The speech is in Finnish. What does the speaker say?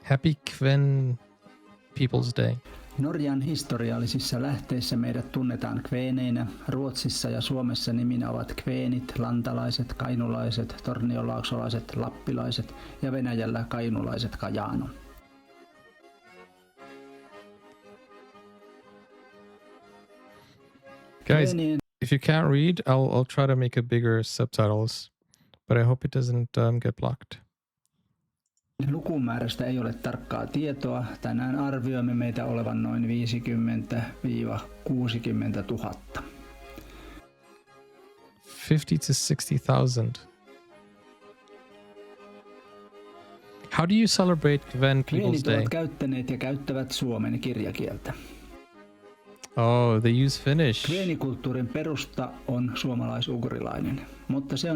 Happy Kven People's Day. Norjan historiallisissa lähteissä meidät tunnetaan kveeneinä. Ruotsissa ja Suomessa niminä ovat kveenit, lantalaiset, kainulaiset, torniolaksolaiset, lappilaiset ja Venäjällä kainulaiset Kajaano. Guys, if you can't read, I'll try to make a bigger subtitles, but I hope it doesn't get blocked. Lukumäärästä ei ole tarkkaa tietoa. Tänään arvioimme meitä olevan noin 50 000–60 000. 50 to 60,000. How do you celebrate Kven People's Kveenit Day? ovat käyttäneet ja käyttävät suomen kirjakieltä. Oh, they use Finnish. Kveenikulttuurin perusta on suomalais-ugrilainen, mutta se on